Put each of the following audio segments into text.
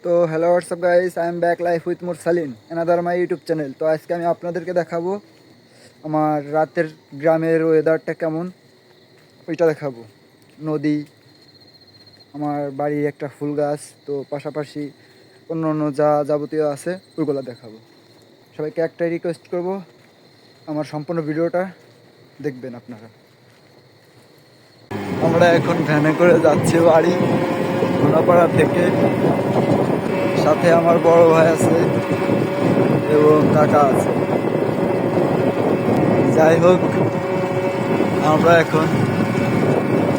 তো hello WhatsApp guys, I am back life with মুরসালিন another my YouTube channel. তো আজকে আমি আপনাদেরকে দেখাবো আমার রাতের গ্রামের ওয়েদারটা কেমন, ওইটা দেখাবো। নদী, আমার বাড়ির একটা ফুল গাছ, তো পাশাপাশি অন্য অন্য যা যাবতীয় আছে ওইগুলো দেখাবো। সবাইকে একটাই রিকোয়েস্ট করব, আমার সম্পূর্ণ ভিডিওটা দেখবেন আপনারা। আমরা এখন ভ্যানে করে যাচ্ছি বাড়ি ঘোড়াপাড়া থেকে। সাথে আমার বড় ভাই আছে এবং কাকা আছে। যাই হোক, আমরা এখন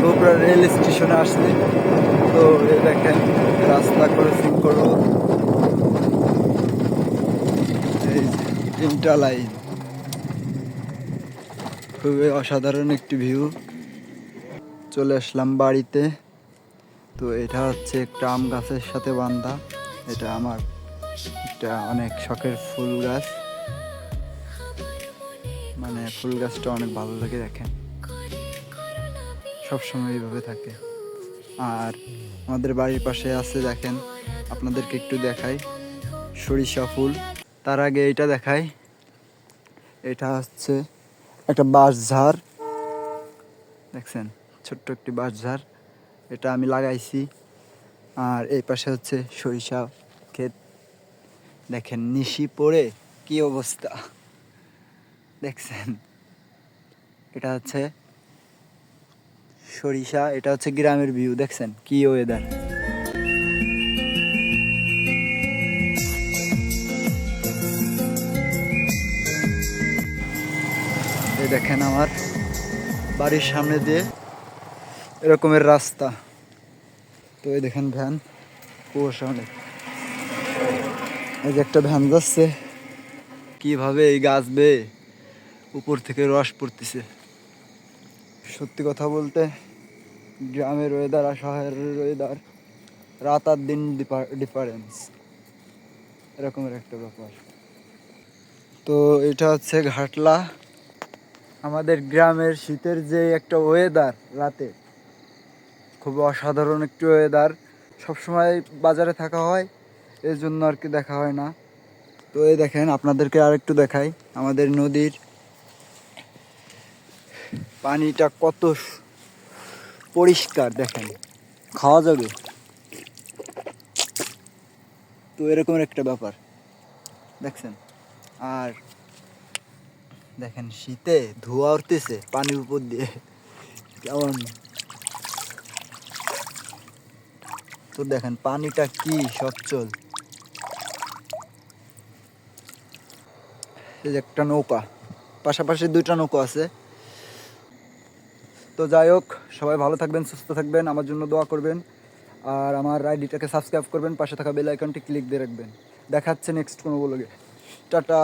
গোবরা রেল স্টেশনে আসছি। তো এই দেখেন রাস্তা ক্রসিং করবো, এই তিনটা লাইন, খুবই অসাধারণ একটি ভিউ। চলে আসলাম বাড়িতে। তো এটা হচ্ছে একটা আম গাছের সাথে বান্ধা, এটা আমার একটা অনেক শখের ফুল গাছ, মানে ফুল গাছটা অনেক ভালো লাগে। দেখেন সবসময় এইভাবে থাকে। আর আমাদের বাড়ির পাশে আছে, দেখেন আপনাদেরকে একটু দেখাই, সরিষা ফুল। তার আগে এটা দেখাই, এটা হচ্ছে একটা বাঁশঝাড়, দেখছেন ছোট্ট একটি বাঁশঝাড়, এটা আমি লাগাইছি। আর এই পাশে হচ্ছে সরিষা ক্ষেত, দেখেন নিশি পড়ে কি অবস্থা দেখছেন। এটা হচ্ছে সরিষা, এটা হচ্ছে গ্রামের ভিউ, দেখছেন কি ওয়েদার। এই দেখেন আমার বাড়ির সামনে দিয়ে এরকমের রাস্তা। তো এই দেখেন ভ্যান, কুয়াশা অনেক। এই যে একটা ভ্যান যাচ্ছে, কিভাবে এই গাছ বেয়ে উপর থেকে রস পড়তেছে। সত্যি কথা বলতে গ্রামের ওয়েদার আর শহরের ওয়েদার, রাত আর দিন ডিফারেন্স, এরকমের একটা ব্যাপার। তো এটা হচ্ছে ঘাটলা, আমাদের গ্রামের শীতের যে একটা ওয়েদার রাতে, খুব অসাধারণ একটি ওয়েদার। সবসময় বাজারে থাকা হয়, এর জন্য আর কি দেখা হয় না। তো এই দেখেন আপনাদেরকে আর একটু দেখাই, আমাদের নদীর পানিটা কত পরিষ্কার, দেখেন খাওয়া যাবে। তো এরকমের একটা ব্যাপার দেখছেন। আর দেখেন শীতে ধোঁয়া উঠতেছে পানির উপর দিয়ে, কেমন। তো দেখেন পানিটা কি সচ্ছল। এই যে একটা নৌকা, পাশাপাশি দুইটা নৌকা আছে। তো যাই হোক, সবাই ভালো থাকবেন, সুস্থ থাকবেন, আমার জন্য দোয়া করবেন। আর আমার আইডিটাকে সাবস্ক্রাইব করবেন, পাশে থাকা বেল আইকনটি ক্লিক দিয়ে রাখবেন। দেখাচ্ছে নেক্সট কোনো ব্লগে। টাটা।